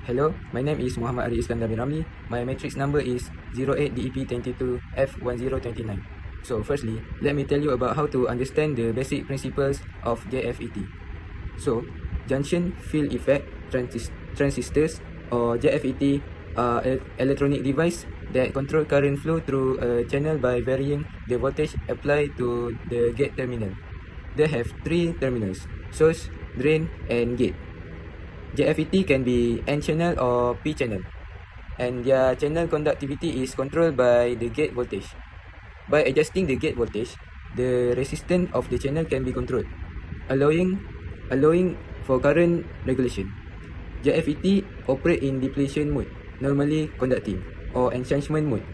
Hello, my name is Muhammad Ari Iskandar bin Ramli. My matrix number is 08DEP22F1029. So firstly, let me tell you about how to understand the basic principles of JFET. So, junction field effect transistors or JFET are electronic device that control current flow through a channel by varying the voltage applied to the gate terminal. They have three terminals: source, drain, and gate. JFET can be N-channel or P-channel, and their channel conductivity is controlled by the gate voltage. By adjusting the gate voltage, the resistance of the channel can be controlled, allowing for current regulation. JFET operate in depletion mode, normally conducting, or enhancement mode,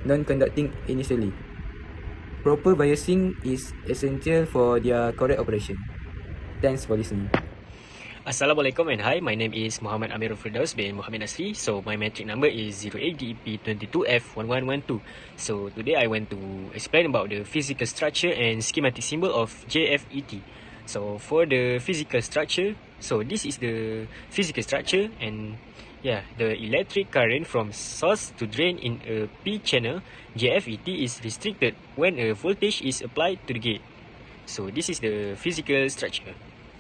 non-conducting initially. Proper biasing is essential for their correct operation. Thanks for listening. Assalamualaikum and hi, my name is Muhammad Amirul Firdaus bin Muhammad Nasri. So my metric number is 08DEP22F1112. So today I want to explain about the physical structure and schematic symbol of JFET. So for the physical structure, so this is the physical structure, and the electric current from source to drain in a P channel JFET is restricted when a voltage is applied to the gate. So this is the physical structure.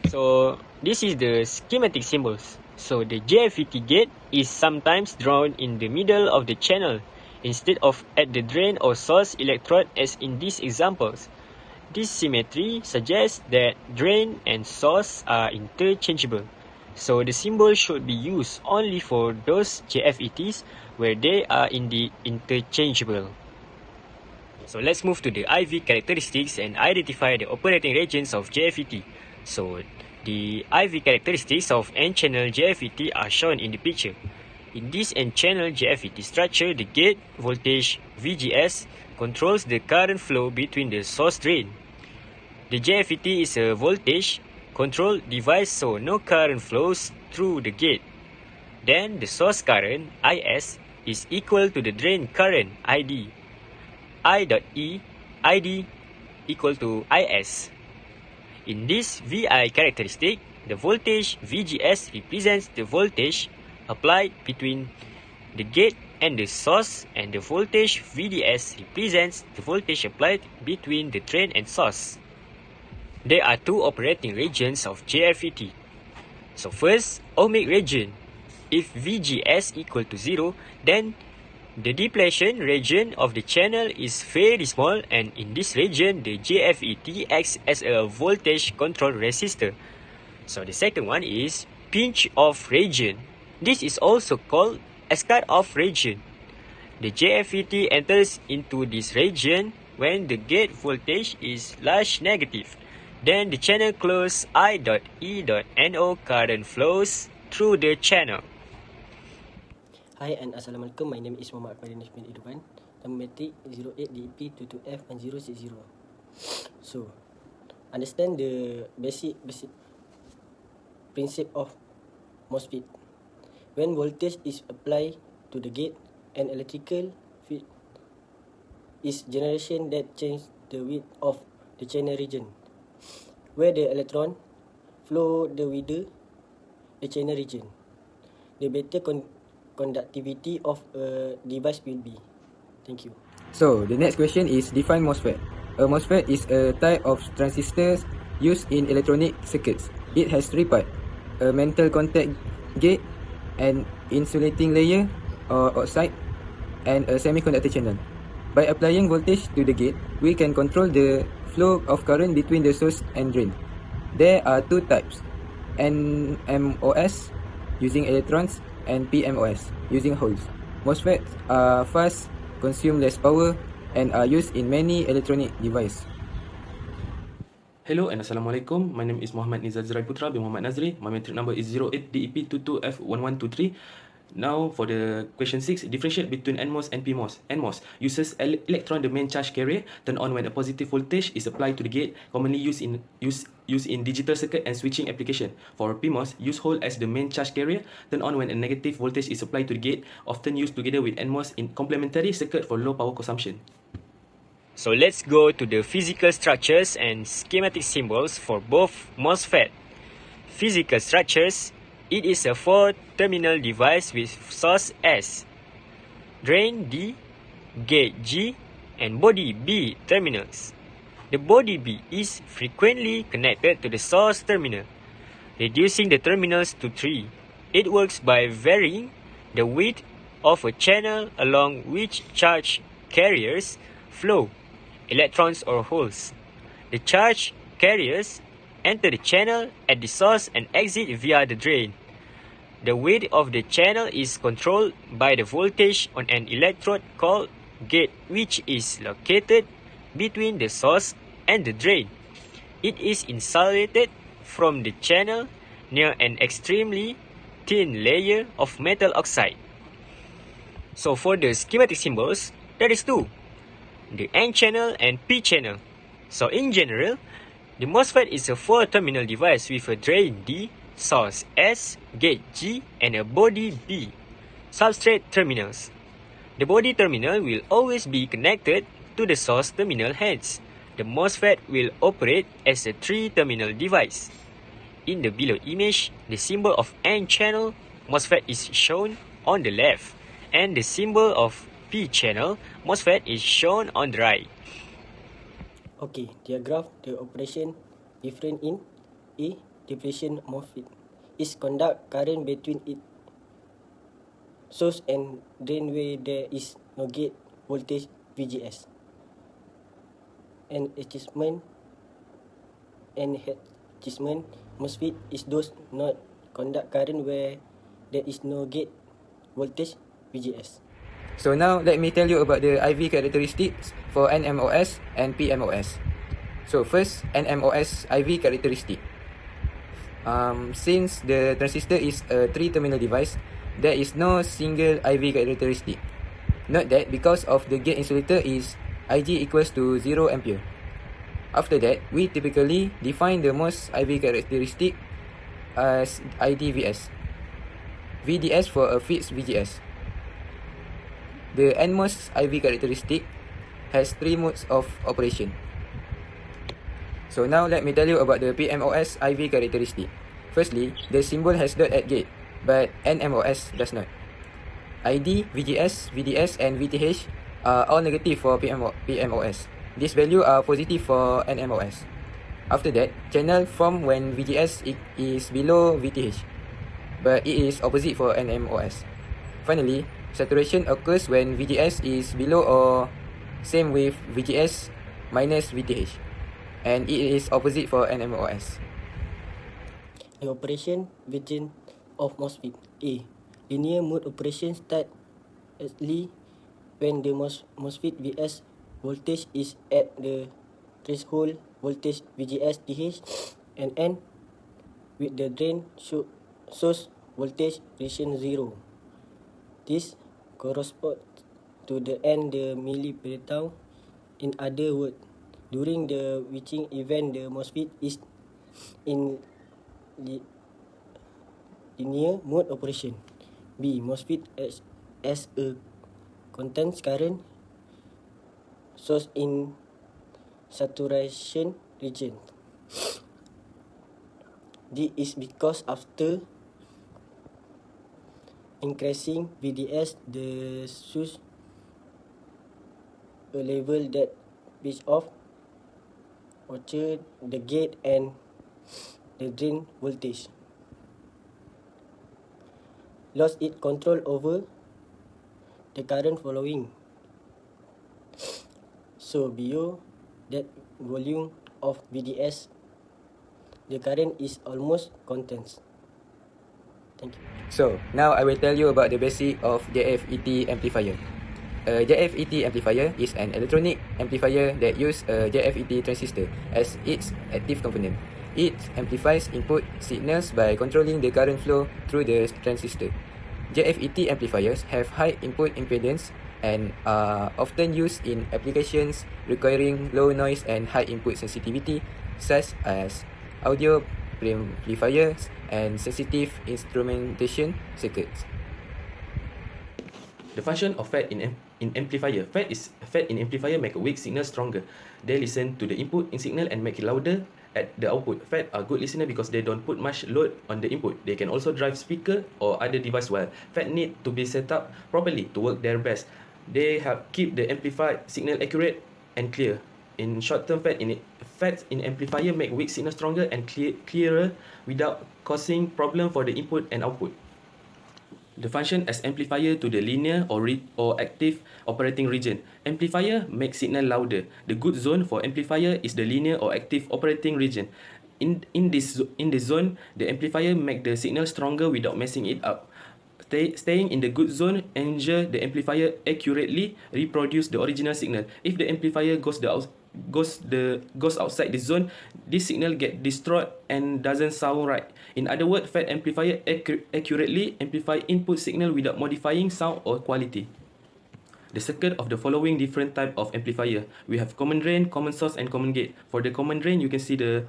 So this is the schematic symbols. So the JFET gate is sometimes drawn in the middle of the channel instead of at the drain or source electrode as in these examples. This symmetry suggests that drain and source are interchangeable. So the symbol should be used only for those JFETs where they are indeed interchangeable. So let's move to the IV characteristics and identify the operating regions of JFET. So the IV characteristics of N-channel JFET are shown in the picture. In this N-channel JFET structure, the gate voltage VGS controls the current flow between the source drain. The JFET is a voltage control device, so no current flows through the gate. Then the source current IS is equal to the drain current ID. I.E ID equal to IS. In this VI characteristic, the voltage VGS represents the voltage applied between the gate and the source, and the voltage VDS represents the voltage applied between the drain and source. There are two operating regions of JFET. So first, ohmic region. If VGS equal to 0, then the depletion region of the channel is very small, and in this region, the JFET acts as a voltage control resistor. So the second one is pinch-off region. This is also called as cut-off region. The JFET enters into this region when the gate voltage is large negative. Then the channel close I.E.NO current flows through the channel. Hi and Assalamualaikum, my name is Muhammad Akmal bin Idwan. Number matric 08DP22F1060. So, understand the basic principle of MOSFET. When voltage is applied to the gate, an electrical field is generation that changes the width of the channel region, where the electron flow the wider the channel region, the better conductivity of a device will be. Thank you. So, the next question is define MOSFET. A MOSFET is a type of transistors used in electronic circuits. It has three parts: a metal contact gate, an insulating layer or oxide, and a semiconductor channel. By applying voltage to the gate, we can control the flow of current between the source and drain. There are two types: NMOS using electrons and PMOS using holes. MOSFETs are fast, consume less power, and are used in many electronic devices. Hello and Assalamualaikum. My name is Muhammad Nizar Zirai Putra bin Muhammad Nazri. My metric number is 08DEP22F1123. Now for the question 6, differentiate between NMOS and PMOS. NMOS uses electron, the main charge carrier, turn on when a positive voltage is applied to the gate, commonly used in digital circuit and switching application. For PMOS, use hole as the main charge carrier, turn on when a negative voltage is applied to the gate, often used together with NMOS in complementary circuit for low power consumption. So let's go to the physical structures and schematic symbols for both MOSFET. Physical structures. It is a 4-terminal device with source S, drain D, gate G, and body B terminals. The body B is frequently connected to the source terminal, reducing the terminals to 3. It works by varying the width of a channel along which charge carriers flow, electrons or holes. The charge carriers enter the channel at the source and exit via the drain. The width of the channel is controlled by the voltage on an electrode called gate, which is located between the source and the drain. It is insulated from the channel near an extremely thin layer of metal oxide. So for the schematic symbols, there is two, the N channel and P channel. So in general, the MOSFET is a 4-terminal device with a drain D, source S, gate G, and a body B, substrate terminals. The body terminal will always be connected to the source terminal, hence, the MOSFET will operate as a 3-terminal device. In the below image, the symbol of N-channel MOSFET is shown on the left, and the symbol of P-channel MOSFET is shown on the right. Okay, diagram the operation different in A. Depletion MOSFET is conduct current between its source and drain where there is no gate voltage VGS. And achievement MOSFET is those not conduct current where there is no gate voltage VGS. So now let me tell you about the IV characteristics for NMOS and PMOS. So first, NMOS IV characteristic. Since the transistor is a 3-terminal device, there is no single IV characteristic. Note that because of the gate insulator is Ig equals to 0 ampere. After that, we typically define the MOS IV characteristic as IDVS. VDS for a fixed VGS. The NMOS IV characteristic has 3 modes of operation. So now let me tell you about the PMOS IV characteristic. Firstly, the symbol has dot at gate, but NMOS does not. ID, VGS, VDS, and VTH are all negative for PMOS. These values are positive for NMOS. After that, channel form when VGS is below VTH, but it is opposite for NMOS. Finally, saturation occurs when VGS is below or same with VGS minus VTH, and it is opposite for NMOS. The operation version of MOSFET. A. Linear mode operation start early when the MOSFET VS voltage is at the threshold voltage VGS TH and end with the drain source voltage reaching 0. This corresponds to the end the millibreakdown. In other words, during the switching event, the MOSFET is in linear mode operation. B. MOSFET as a contains current source in saturation region. This is because after increasing VDS, the source a level that pitch off order the gate and the drain voltage. Lost its control over the current following. So below that volume of VDS, the current is almost constant. Thank you. So now I will tell you about the basic of JFET amplifier. A JFET amplifier is an electronic amplifier that uses a JFET transistor as its active component. It amplifies input signals by controlling the current flow through the transistor. JFET amplifiers have high input impedance and are often used in applications requiring low noise and high input sensitivity, such as audio preamplifiers and sensitive instrumentation circuits. The function of FET in amplifier. FET in amplifier make a weak signal stronger. They listen to the input in signal and make it louder at the output. FET are good listener because they don't put much load on the input. They can also drive speaker or other device well. FET need to be set up properly to work their best. They help keep the amplified signal accurate and clear. In short-term FETs in amplifier make weak signal stronger and clearer without causing problem for the input and output. The function as amplifier to the linear or active operating region. Amplifier makes signal louder. The good zone for amplifier is the linear or active operating region. In this zone, the amplifier make the signal stronger without messing it up. Staying in the good zone ensure the amplifier accurately reproduce the original signal. If the amplifier goes outside the zone, this signal get destroyed and doesn't sound right. In other words, FET amplifier accurately amplify input signal without modifying sound or quality. The circuit of the following different type of amplifier. We have common drain, common source, and common gate. For the common drain, you can see the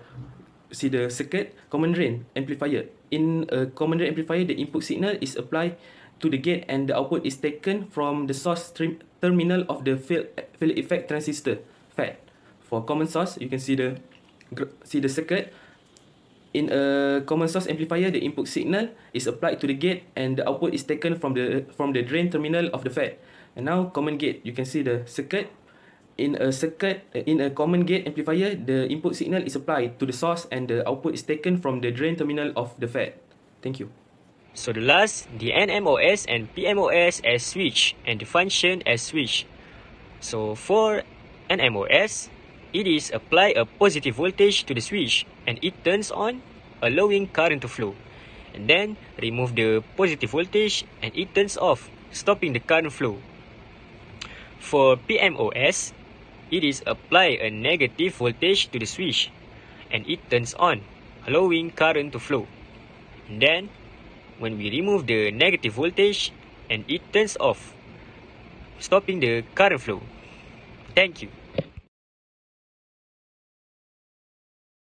circuit. Common drain amplifier. In a common drain amplifier, the input signal is applied to the gate and the output is taken from the source terminal of the field effect transistor, FET. For common source, you can see the circuit. In a common source amplifier, the input signal is applied to the gate and the output is taken from the drain terminal of the FET. And now common gate, you can see the circuit. In a common gate amplifier, the input signal is applied to the source and the output is taken from the drain terminal of the FET. Thank you. So the last, the NMOS and PMOS as switch and the function as switch. So for NMOS, it is apply a positive voltage to the switch and it turns on, allowing current to flow. And then remove the positive voltage and it turns off, stopping the current flow. For PMOS, it is apply a negative voltage to the switch and it turns on, allowing current to flow. And then when we remove the negative voltage and it turns off, stopping the current flow. Thank you.